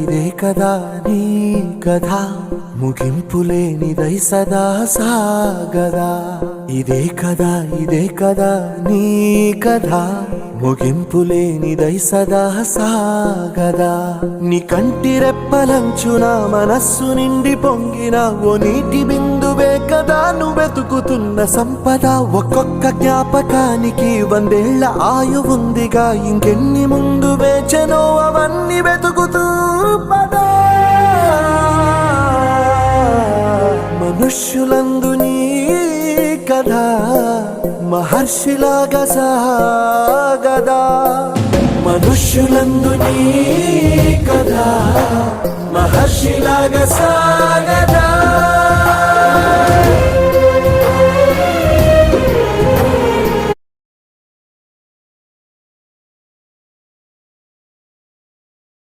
ఇదే కదా నీ కథ ముగింపులేనిదై సదా సాగదా ఇదే కదా నీ కథ ముగింపులేనిదై సదా సాగదా నీ కంటి రెప్పలంచున మనస్సు నిండి పొంగిన ఓ నీటి బిందువే కదా నువ్వెతుకుతున్న సంపద ఒక్కొక్క జ్ఞాపకానికి 100 ఏళ్ల ఆయువుందిగా ఇంకెన్ని ముందు వేచనో అవన్నీ వెతుకుతూ పదా మనుష్యులందు నీ కథ మహర్షిలాగా సాగదా మనుష్యులందు నీ కథ మహర్షిలాగా సాగదా